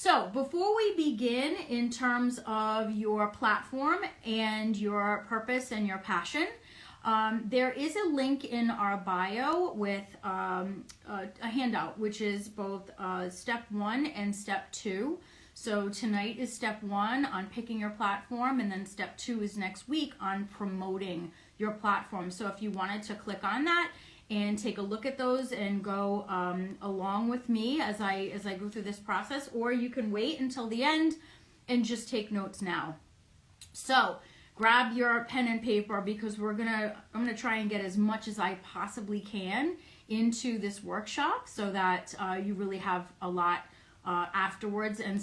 So before we begin in terms of your platform and your purpose and your passion, there is a link in our bio with a handout, which is both step 1 and step 2. So tonight is step 1 on picking your platform, and then step 2 is next week on promoting your platform. So if you wanted to click on that and take a look at those and go along with me as I go through this process, or you can wait until the end and just take notes now. So grab your pen and paper, because I'm gonna try and get as much as I possibly can into this workshop so that you really have a lot afterwards and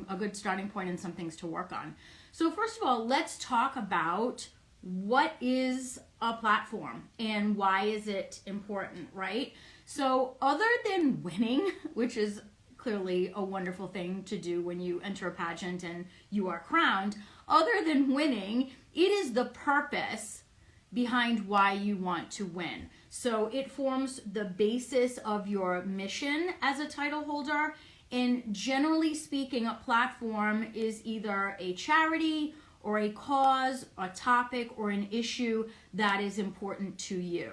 a good starting point and some things to work on. So first of all, let's talk about what is a platform and why is it important, right? So other than winning, which is clearly a wonderful thing to do when you enter a pageant and you are crowned, other than winning, it is the purpose behind why you want to win. So it forms the basis of your mission as a title holder, and generally speaking, a platform is either a charity or a cause, a topic, or an issue that is important to you.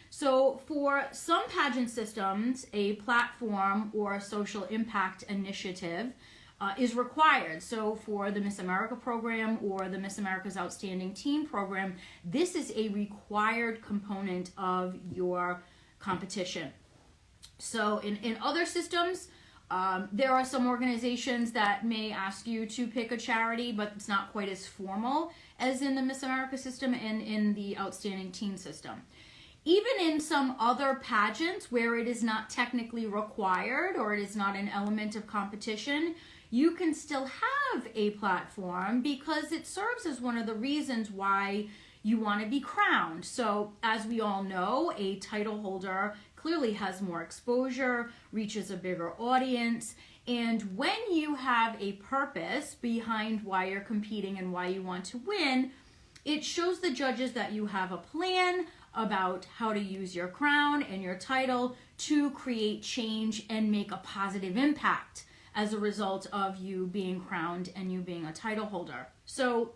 So for some pageant systems, a platform or a social impact initiative is required. So for the Miss America program or the Miss America's Outstanding Teen program, this is a required component of your competition. So in other systems, there are some organizations that may ask you to pick a charity, but it's not quite as formal as in the Miss America system and in the Outstanding Teen system. Even in some other pageants where it is not technically required or it is not an element of competition, you can still have a platform because it serves as one of the reasons why you want to be crowned. So as we all know, a title holder clearly has more exposure, reaches a bigger audience, and when you have a purpose behind why you're competing and why you want to win, it shows the judges that you have a plan about how to use your crown and your title to create change and make a positive impact as a result of you being crowned and you being a title holder. So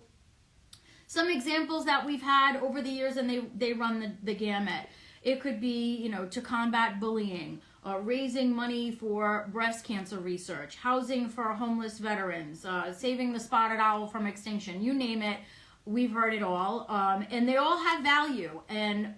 some examples that we've had over the years, and they run the gamut. It could be, to combat bullying, raising money for breast cancer research, housing for homeless veterans, saving the spotted owl from extinction, you name it. We've heard it all, and they all have value. And,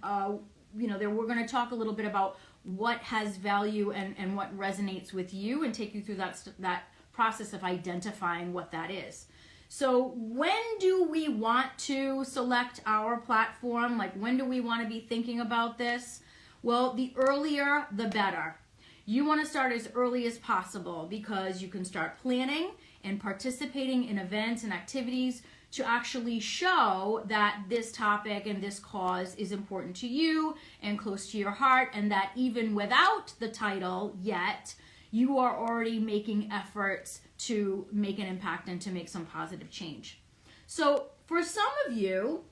we're going to talk a little bit about what has value and what resonates with you, and take you through that process of identifying what that is. So when do we want to select our platform? Like, when do we want to be thinking about this? Well, the earlier, the better. You want to start as early as possible, because you can start planning and participating in events and activities to actually show that this topic and this cause is important to you and close to your heart, and that even without the title yet, you are already making efforts to make an impact and to make some positive change. So for some of you,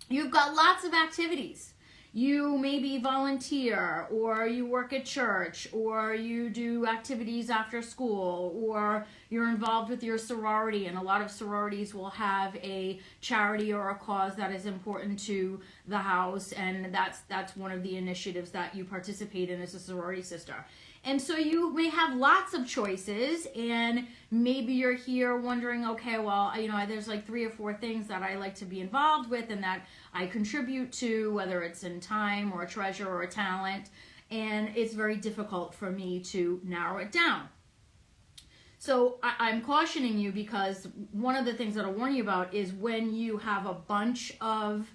you've got lots of activities. You maybe volunteer, or you work at church, or you do activities after school, or you're involved with your sorority, and a lot of sororities will have a charity or a cause that is important to the house, and that's one of the initiatives that you participate in as a sorority sister. And so you may have lots of choices, and maybe you're here wondering, okay, well, there's like 3 or 4 things that I like to be involved with and that I contribute to, whether it's in time or a treasure or a talent, and it's very difficult for me to narrow it down. So I'm cautioning you, because one of the things that I'll warn you about is when you have a bunch of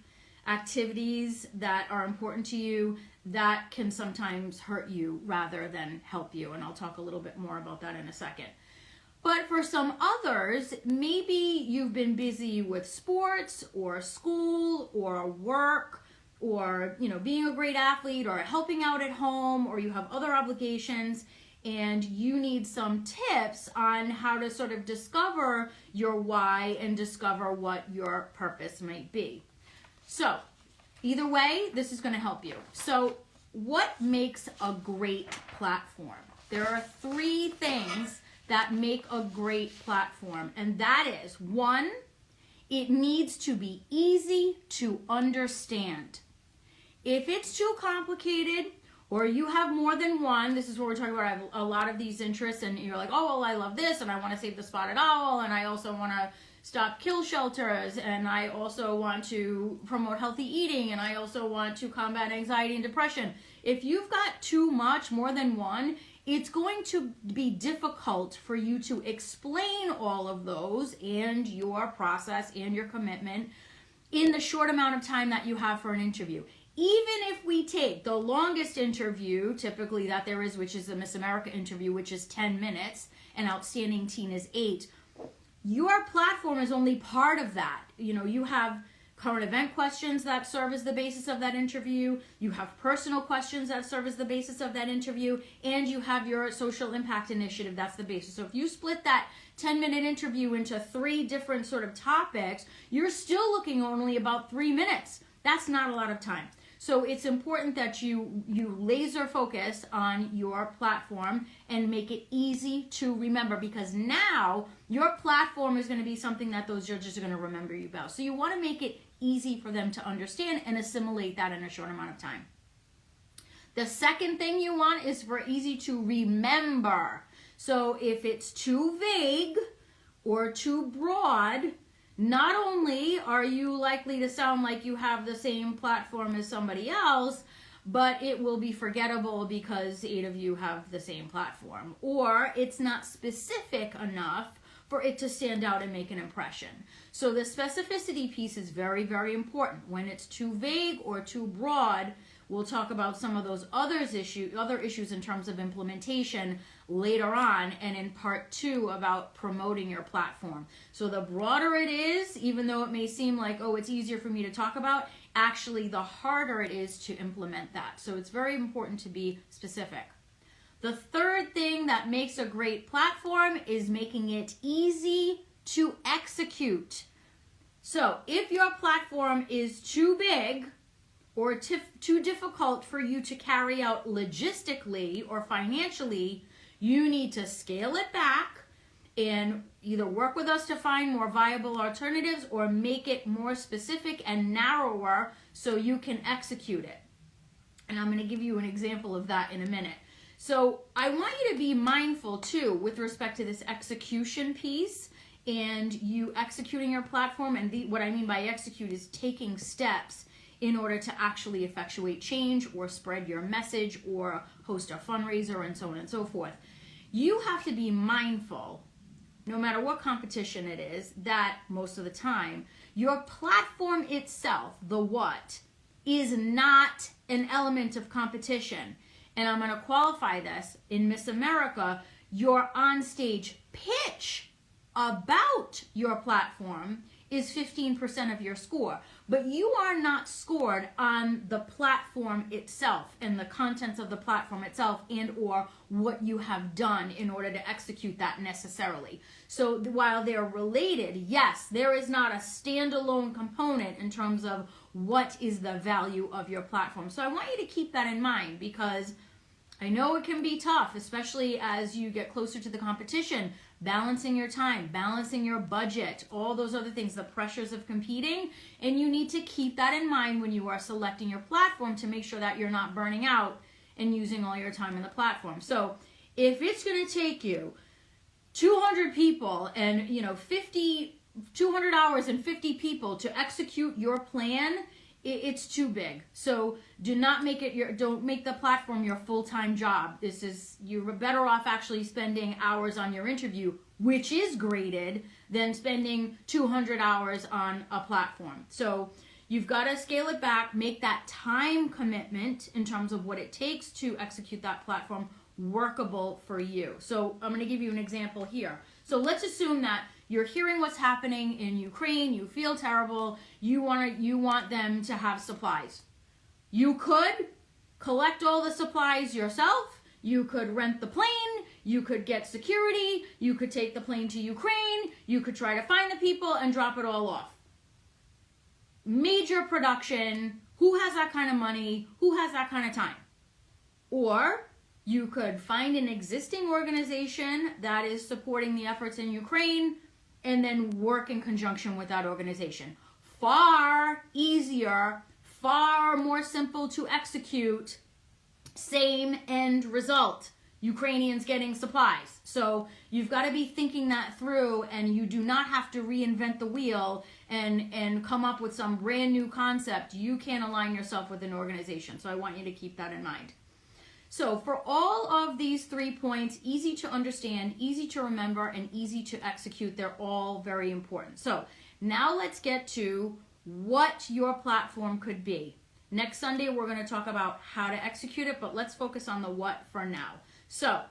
activities that are important to you, that can sometimes hurt you rather than help you. And I'll talk a little bit more about that in a second. But for some others, maybe you've been busy with sports or school or work, or being a great athlete, or helping out at home, or you have other obligations, and you need some tips on how to sort of discover your why and discover what your purpose might be. So either way, this is going to help you. So what makes a great platform? There are 3 things that make a great platform. And that is, one, it needs to be easy to understand. If it's too complicated, or you have more than one, this is what we're talking about, I have a lot of these interests, and you're like, oh, well, I love this, and I want to save the spotted owl, and I also want to stop kill shelters, and I also want to promote healthy eating, and I also want to combat anxiety and depression. If you've got too much, more than one, it's going to be difficult for you to explain all of those and your process and your commitment in the short amount of time that you have for an interview. Even if we take the longest interview, typically that there is, which is the Miss America interview, which is 10 minutes, and Outstanding Teen is 8, your platform is only part of that. You know, you have current event questions that serve as the basis of that interview, you have personal questions that serve as the basis of that interview, and you have your social impact initiative that's the basis. So if you split that 10-minute interview into 3 different sort of topics, you're still looking only about 3 minutes. That's not a lot of time. So it's important that you laser focus on your platform and make it easy to remember, because now your platform is going to be something that those judges are going to remember you about. So you want to make it easy for them to understand and assimilate that in a short amount of time. The second thing you want is for easy to remember. So if it's too vague or too broad, not only are you likely to sound like you have the same platform as somebody else, but it will be forgettable because 8 of you have the same platform. Or it's not specific enough for it to stand out and make an impression. So the specificity piece is very, very important. When it's too vague or too broad, we'll talk about some of those other issues in terms of implementation later on, and in part 2 about promoting your platform. So the broader it is, even though it may seem like, oh, it's easier for me to talk about, actually the harder it is to implement that. So it's very important to be specific. The third thing that makes a great platform is making it easy to execute. So if your platform is too big or too difficult for you to carry out logistically or financially, you need to scale it back and either work with us to find more viable alternatives or make it more specific and narrower so you can execute it. And I'm going to give you an example of that in a minute. So I want you to be mindful too with respect to this execution piece and you executing your platform. And what I mean by execute is taking steps in order to actually effectuate change or spread your message or host a fundraiser and so on and so forth. You have to be mindful, no matter what competition it is, that most of the time your platform itself, the what, is not an element of competition. And I'm going to qualify this. In Miss America, your onstage pitch about your platform is 15% of your score. But you are not scored on the platform itself and the contents of the platform itself and or what you have done in order to execute that necessarily. So while they're related, yes, there is not a standalone component in terms of what is the value of your platform. So I want you to keep that in mind, because I know it can be tough, especially as you get closer to the competition, balancing your time, balancing your budget, all those other things, the pressures of competing. And you need to keep that in mind when you are selecting your platform to make sure that you're not burning out and using all your time in the platform. So if it's going to take you 200 people and 200 hours and 50 people to execute your plan, it's too big. So don't make the platform your full-time job. You're better off actually spending hours on your interview, which is graded, than spending 200 hours on a platform. So you've got to scale it back, make that time commitment in terms of what it takes to execute that platform workable for you. So I'm going to give you an example here. So let's assume that you're hearing what's happening in Ukraine, you feel terrible, you want them to have supplies. You could collect all the supplies yourself, you could rent the plane, you could get security, you could take the plane to Ukraine, you could try to find the people and drop it all off. Major production, who has that kind of money, who has that kind of time? Or You could find an existing organization that is supporting the efforts in Ukraine and then work in conjunction with that organization. Far easier, far more simple to execute, same end result. Ukrainians getting supplies. So you've got to be thinking that through, and you do not have to reinvent the wheel and come up with some brand new concept. You can align yourself with an organization. So I want you to keep that in mind. So for all of these 3 points, easy to understand, easy to remember, and easy to execute, they're all very important. So now let's get to what your platform could be. Next Sunday, we're going to talk about how to execute it, but let's focus on the what for now. So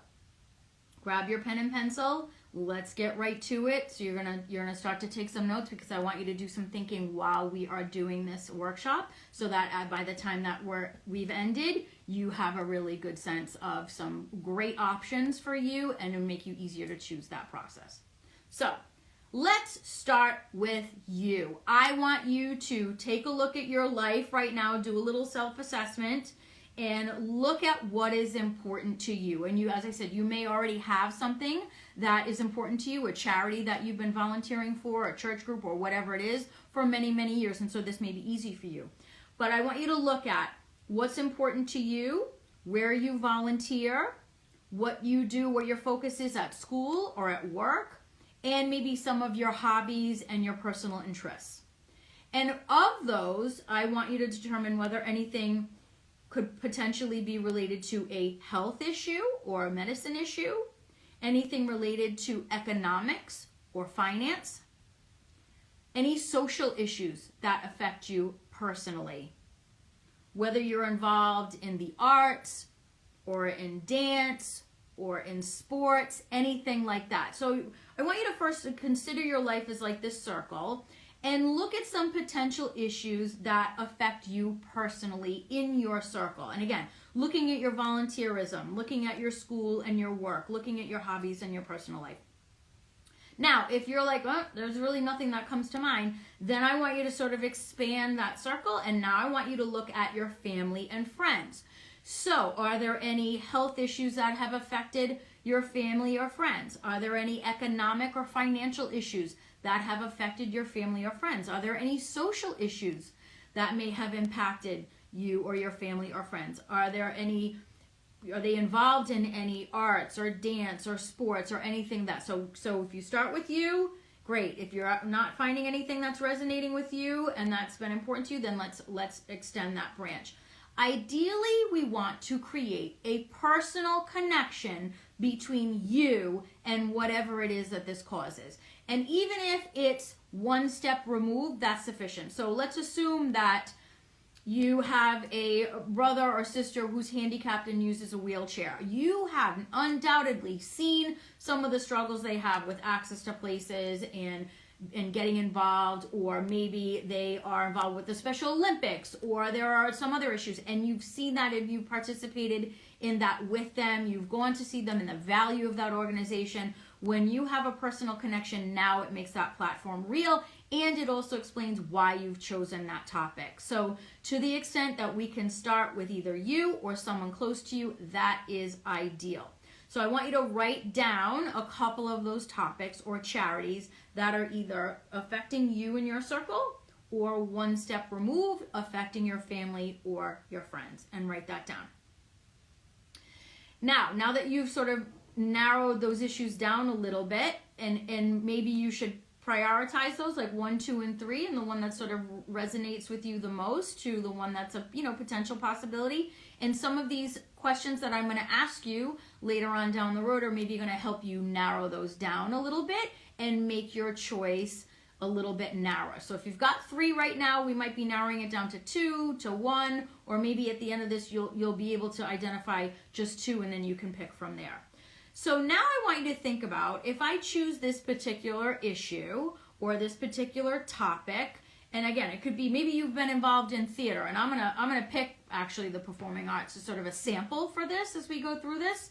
grab your pen and pencil. Let's get right to it. So you're gonna start to take some notes, because I want you to do some thinking while we are doing this workshop, so that by the time that we've ended, you have a really good sense of some great options for you, and it'll make you easier to choose that process. So let's start with you. I want you to take a look at your life right now, do a little self-assessment, and look at what is important to you. And you, as I said, you may already have something that is important to you, a charity that you've been volunteering for, a church group, or whatever it is for many, many years. And so this may be easy for you. But I want you to look at what's important to you, where you volunteer, what you do, what your focus is at school or at work, and maybe some of your hobbies and your personal interests. And of those, I want you to determine whether anything could potentially be related to a health issue or a medicine issue, anything related to economics or finance, any social issues that affect you personally, whether you're involved in the arts or in dance or in sports, anything like that. So I want you to first consider your life as like this circle, and look at some potential issues that affect you personally in your circle. And again, looking at your volunteerism, looking at your school and your work, looking at your hobbies and your personal life. Now, if you're like, well, there's really nothing that comes to mind, then I want you to sort of expand that circle, and now I want you to look at your family and friends. So, are there any health issues that have affected your family or friends? Are there any economic or financial issues that have affected your family or friends? Are there any social issues that may have impacted you or your family or friends? Are they involved in any arts or dance or sports or anything that, so if you start with you, great. If you're not finding anything that's resonating with you and that's been important to you, then let's extend that branch. Ideally, we want to create a personal connection between you and whatever it is that this causes. And even if it's one step removed, that's sufficient. So let's assume that you have a brother or sister who's handicapped and uses a wheelchair. You have undoubtedly seen some of the struggles they have with access to places and getting involved, or maybe they are involved with the Special Olympics, or there are some other issues, and you've seen that and you've participated in that with them. You've gone to see them and the value of that organization. When you have a personal connection, now it makes that platform real, and it also explains why you've chosen that topic. So to the extent that we can start with either you or someone close to you, that is ideal. So I want you to write down a couple of those topics or charities that are either affecting you and your circle, or one step removed, affecting your family or your friends, and write that down. Now that you've sort of narrowed those issues down a little bit, and maybe you should prioritize those, like 1, 2, and 3, and the one that sort of resonates with you the most to the one that's a potential possibility. And some of these questions that I'm going to ask you later on down the road are maybe going to help you narrow those down a little bit and make your choice a little bit narrower. So if you've got 3 right now, we might be narrowing it down to 2, to 1, or maybe at the end of this you'll be able to identify just 2, and then you can pick from there. So now I want you to think about, if I choose this particular issue or this particular topic, and again, it could be maybe you've been involved in theater, and I'm gonna pick actually the performing arts as sort of a sample for this as we go through this,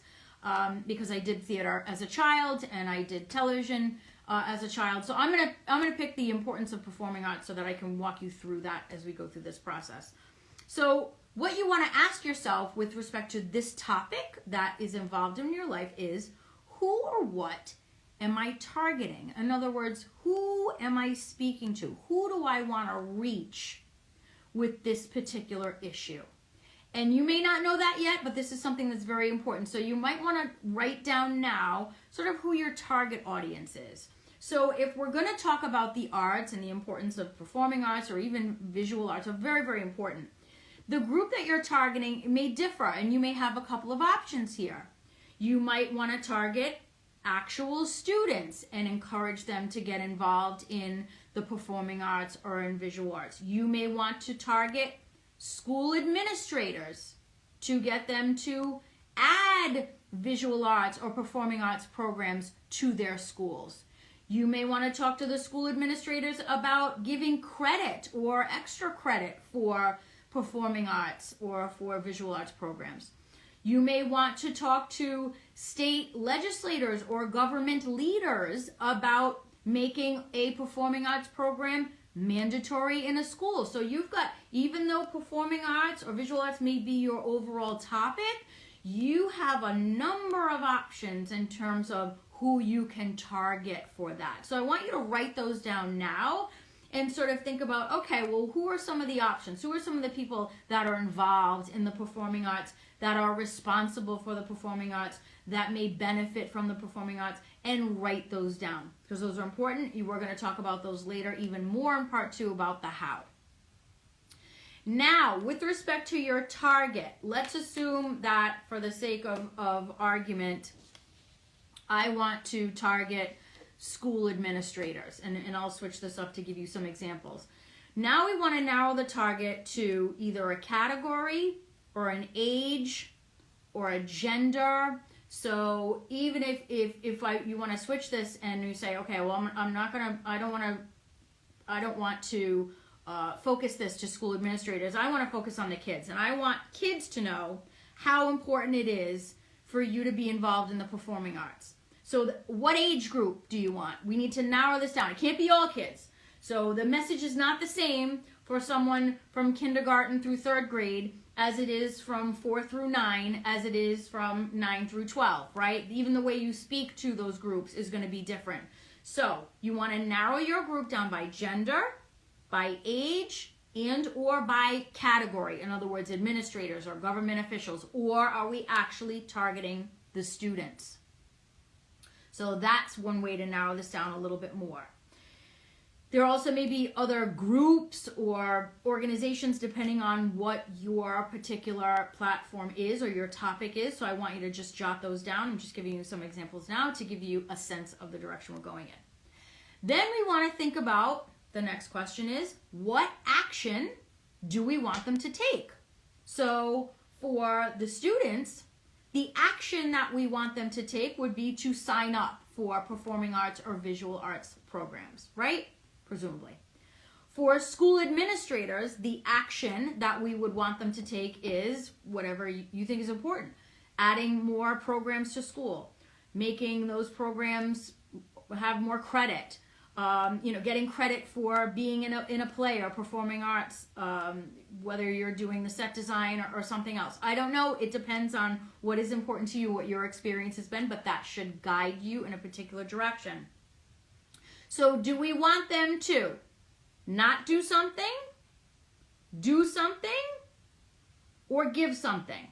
because I did theater as a child and I did television as a child. So I'm gonna pick the importance of performing arts so that I can walk you through that as we go through this process. So what you want to ask yourself with respect to this topic that is involved in your life is, who or what am I targeting? In other words, who am I speaking to? Who do I want to reach with this particular issue? And you may not know that yet, but this is something that's very important. So you might want to write down now sort of who your target audience is. So if we're going to talk about the arts and the importance of performing arts or even visual arts, are very, very important. The group that you're targeting may differ, and you may have a couple of options here. You might want to target actual students and encourage them to get involved in the performing arts or in visual arts. You may want to target school administrators to get them to add visual arts or performing arts programs to their schools. You may want to talk to the school administrators about giving credit or extra credit for performing arts or for visual arts programs. You may want to talk to state legislators or government leaders about making a performing arts program mandatory in a school. So you've got, even though performing arts or visual arts may be your overall topic, you have a number of options in terms of who you can target for that. So I want you to write those down now and sort of think about, okay, well, who are some of the options? Who are some of the people that are involved in the performing arts, that are responsible for the performing arts, that may benefit from the performing arts, and write those down because those are important. We're going to talk about those later, even more in part 2 about the how. Now, with respect to your target, let's assume that for the sake of argument, I want to target school administrators, and I'll switch this up to give you some examples. Now we want to narrow the target to either a category or an age or a gender. So even if you want to switch this and you say, okay, well, I don't want to focus this to school administrators. I want to focus on the kids, and I want kids to know how important it is for you to be involved in the performing arts. So what age group do you want? We need to narrow this down. It can't be all kids. So the message is not the same for someone from kindergarten through 3rd grade as it is from 4 through 9, as it is from 9 through 12, right? Even the way you speak to those groups is going to be different. So you want to narrow your group down by gender, by age, and or by category. In other words, administrators or government officials, or are we actually targeting the students? So that's one way to narrow this down a little bit more. There also may be other groups or organizations depending on what your particular platform is or your topic is. So I want you to just jot those down. I'm just giving you some examples now to give you a sense of the direction we're going in. Then we want to think about, the next question is, what action do we want them to take? So for the students, the action that we want them to take would be to sign up for performing arts or visual arts programs, right? Presumably. For school administrators, the action that we would want them to take is whatever you think is important. Adding more programs to school, making those programs have more credit, getting credit for being in a play or performing arts, whether you're doing the set design or something else. I don't know. It depends on what is important to you, what your experience has been, but that should guide you in a particular direction. So do we want them to not do something, or give something?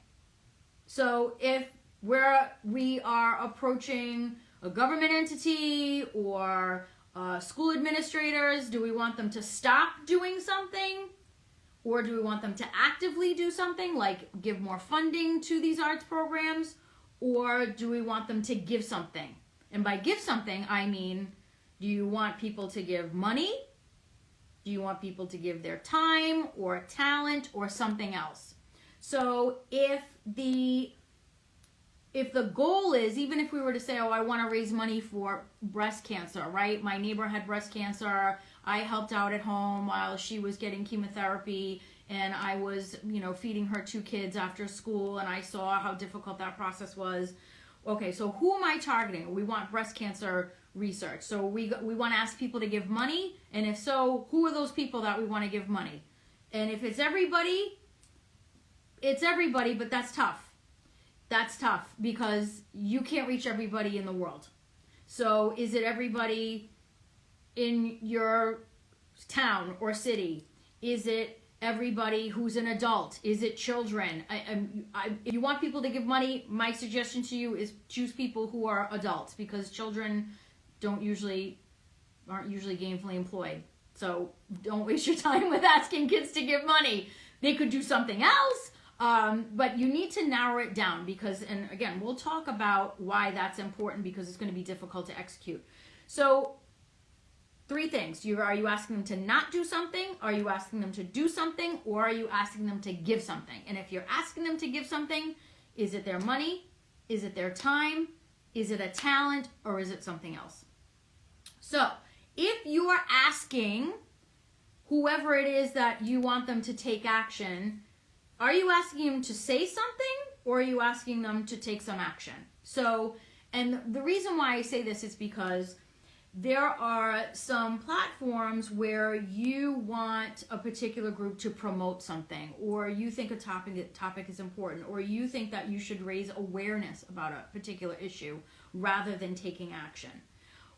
So if we are approaching a government entity or school administrators, do we want them to stop doing something? Or do we want them to actively do something, like give more funding to these arts programs? Or do we want them to give something? And by give something, I mean, do you want people to give money? Do you want people to give their time or talent or something else? So if the goal is, even if we were to say, oh, I want to raise money for breast cancer, right? My neighbor had breast cancer. I helped out at home while she was getting chemotherapy, and I was, feeding her 2 kids after school, and I saw how difficult that process was. Okay, so who am I targeting? We want breast cancer research. So we want to ask people to give money, and if so, who are those people that we want to give money? And if it's everybody, it's everybody, but that's tough. That's tough because you can't reach everybody in the world. So is it everybody in your town or city? Is it everybody who's an adult? Is it children? If you want people to give money, my suggestion to you is choose people who are adults, because children aren't usually gainfully employed. So don't waste your time with asking kids to give money. They could do something else. But you need to narrow it down because, and again, we'll talk about why that's important, because it's going to be difficult to execute. So 3 things. Are you asking them to not do something? Are you asking them to do something? Or are you asking them to give something? And if you're asking them to give something, is it their money? Is it their time? Is it a talent? Or is it something else? So if you are asking whoever it is that you want them to take action, are you asking them to say something, or are you asking them to take some action? So, and the reason why I say this is because there are some platforms where you want a particular group to promote something, or you think a topic is important, or you think that you should raise awareness about a particular issue rather than taking action,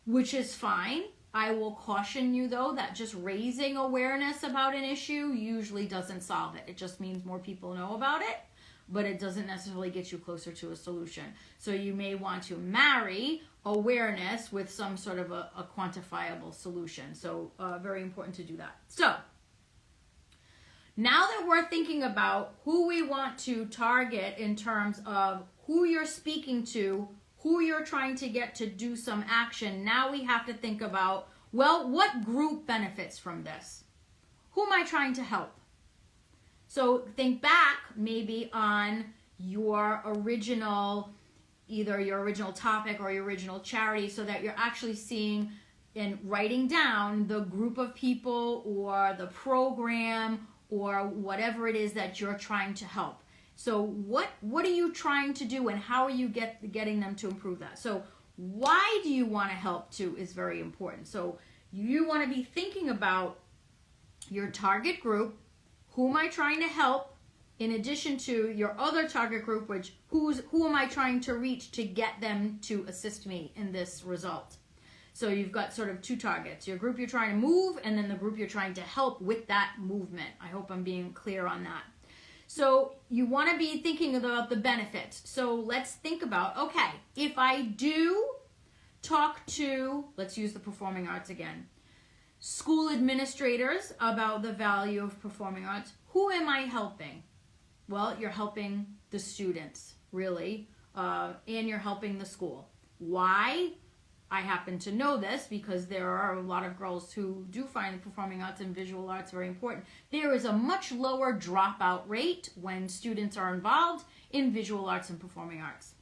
which is fine. I will caution you, though, that just raising awareness about an issue usually doesn't solve it. It just means more people know about it, but it doesn't necessarily get you closer to a solution. So you may want to marry awareness with some sort of a quantifiable solution. So very important to do that. So now that we're thinking about who we want to target in terms of who you're speaking to, who you're trying to get to do some action, now we have to think about, well, what group benefits from this? Who am I trying to help? So think back maybe on your original, either your original topic or your original charity, so that you're actually seeing and writing down the group of people or the program or whatever it is that you're trying to help. So what are you trying to do, and how are you getting them to improve that? So why do you want to help too is very important. So you want to be thinking about your target group. Who am I trying to help? In addition to your other target group, which who am I trying to reach to get them to assist me in this result? So you've got sort of 2 targets: your group you're trying to move, and then the group you're trying to help with that movement. I hope I'm being clear on that. So you want to be thinking about the benefits. So let's think about, okay, if I do talk to, let's use the performing arts again, school administrators about the value of performing arts, who am I helping? Well, you're helping the students, really, and you're helping the school. Why? I happen to know this because there are a lot of girls who do find performing arts and visual arts very important. There is a much lower dropout rate when students are involved in visual arts and performing arts,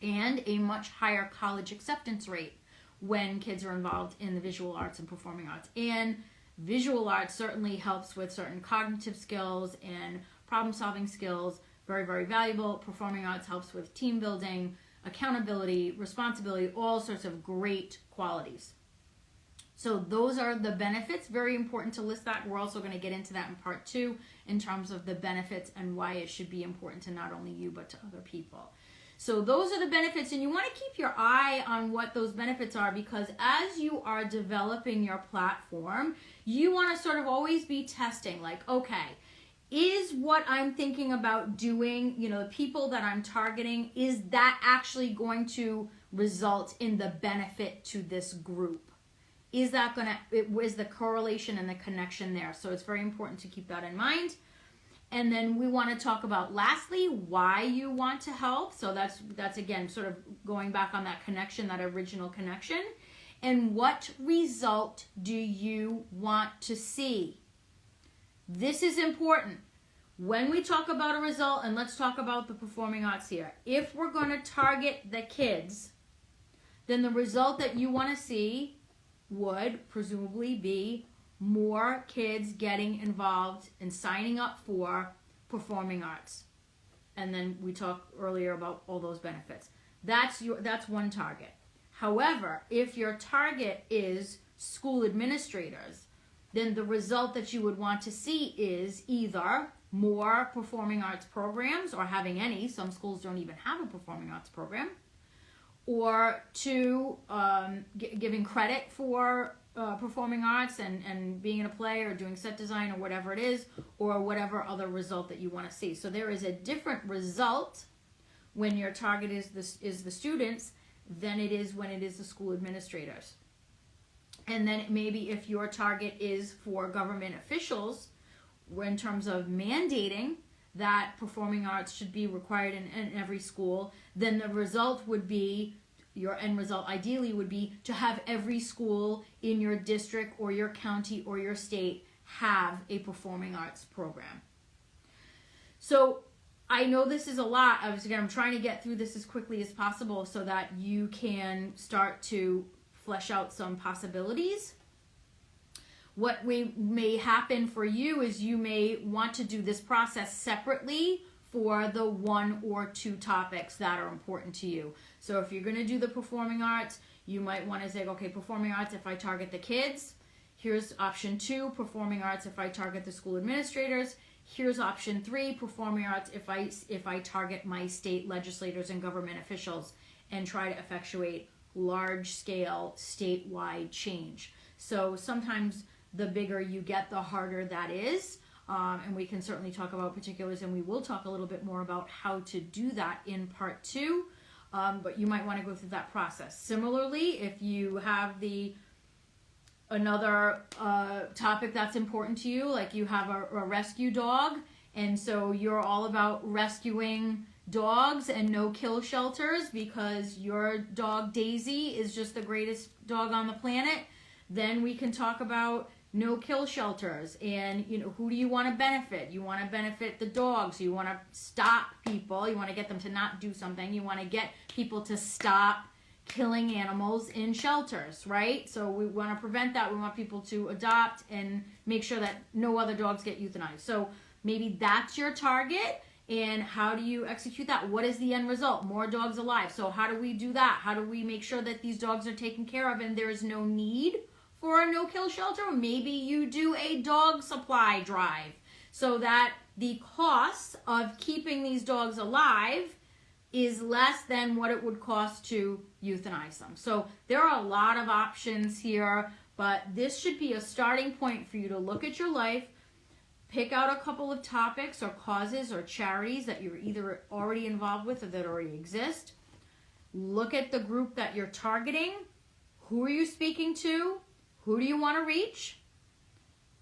and a much higher college acceptance rate when kids are involved in the visual arts and performing arts. And visual arts certainly helps with certain cognitive skills and problem-solving skills, very, very valuable. Performing arts helps with team building, accountability, responsibility, all sorts of great qualities. So those are the benefits. Very important to list that. We're also going to get into that in part 2 in terms of the benefits and why it should be important to not only you but to other people. So those are the benefits, and you want to keep your eye on what those benefits are, because as you are developing your platform, you want to sort of always be testing, like, okay, is what I'm thinking about doing, the people that I'm targeting, is that actually going to result in the benefit to this group? Is the correlation and the connection there? So it's very important to keep that in mind. And then we want to talk about, lastly, why you want to help. So that's again, sort of going back on that connection, that original connection. And what result do you want to see? This is important. When we talk about a result, and let's talk about the performing arts here, if we're going to target the kids, then the result that you want to see would presumably be more kids getting involved and signing up for performing arts. And then we talked earlier about all those benefits. That's one target. However, if your target is school administrators, then the result that you would want to see is either more performing arts programs or having any. Some schools don't even have a performing arts program. Or 2, giving credit for performing arts and being in a play or doing set design or whatever it is, or whatever other result that you want to see. So there is a different result when your target is the students than it is when it is the school administrators. And then maybe if your target is for government officials, in terms of mandating that performing arts should be required in every school, then the result would be, your end result ideally would be to have every school in your district or your county or your state have a performing arts program. So I know this is a lot. I'm trying to get through this as quickly as possible so that you can start to flesh out some possibilities. What may happen for you is you may want to do this process separately for the 1 or 2 topics that are important to you. So if you're going to do the performing arts, you might want to say, okay, performing arts if I target the kids. Here's option 2, performing arts if I target the school administrators. Here's option 3, performing arts if I target my state legislators and government officials, and try to effectuate large-scale statewide change. So sometimes the bigger you get, the harder that is. And we can certainly talk about particulars, and we will talk a little bit more about how to do that in part 2. But you might want to go through that process. Similarly, if you have another topic that's important to you, like you have a rescue dog, and so you're all about rescuing dogs and no-kill shelters because your dog Daisy is just the greatest dog on the planet, then we can talk about no-kill shelters. And who do you want to benefit? You want to benefit the dogs. You want to stop people. You want to get them to not do something. You want to get people to stop killing animals in shelters, right? So we want to prevent that. We want people to adopt and make sure that no other dogs get euthanized. So maybe that's your target. And how do you execute that? What is the end result? More dogs alive. So how do we do that? How do we make sure that these dogs are taken care of and there is no need for a no-kill shelter? Maybe you do a dog supply drive so that the cost of keeping these dogs alive is less than what it would cost to euthanize them. So there are a lot of options here, but this should be a starting point for you to look at your life, pick out a couple of topics or causes or charities that you're either already involved with or that already exist. Look at the group that you're targeting. Who are you speaking to? Who do you want to reach?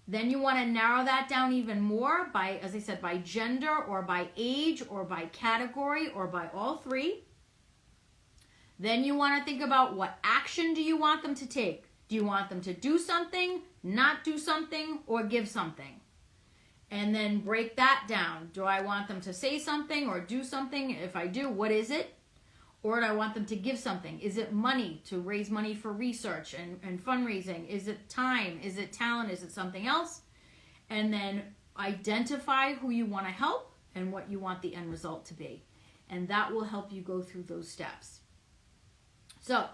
Then you want to narrow that down even more by, as I said, by gender or by age or by category or by all 3. Then you want to think about what action do you want them to take? Do you want them to do something, not do something, or give something? And then break that down. Do I want them to say something or do something? If I do, what is it? Or do I want them to give something? Is it money, to raise money for research and fundraising? Is it time? Is it talent? Is it something else? And then identify who you want to help and what you want the end result to be. And that will help you go through those steps. So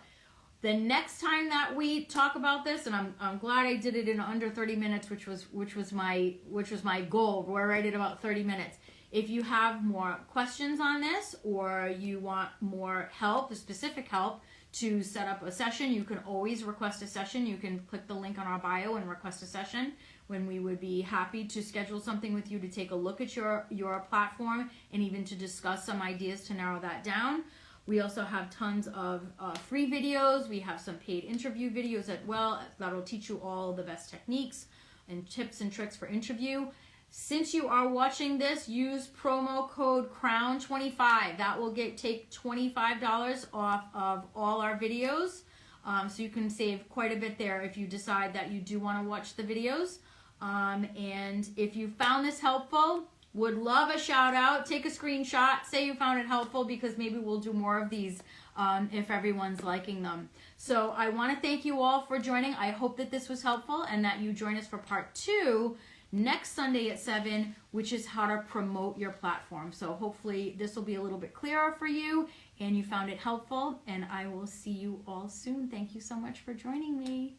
the next time that we talk about this, and I'm glad I did it in under 30 minutes, which was my goal. We're right at about 30 minutes. If you have more questions on this or you want more help, specific help to set up a session, you can always request a session. You can click the link on our bio and request a session, when we would be happy to schedule something with you to take a look at your platform and even to discuss some ideas to narrow that down. We also have tons of free videos. We have some paid interview videos as well that will teach you all the best techniques and tips and tricks for interview. Since you are watching this, use promo code CROWN25. That will take $25 off of all our videos. So you can save quite a bit there if you decide that you do want to watch the videos. And if you found this helpful, would love a shout out. Take a screenshot, say you found it helpful, because maybe we'll do more of these if everyone's liking them. So I want to thank you all for joining. I hope that this was helpful and that you join us for part 2 next Sunday at 7, which is how to promote your platform. So hopefully this will be a little bit clearer for you and you found it helpful, and I will see you all soon. Thank you so much for joining me.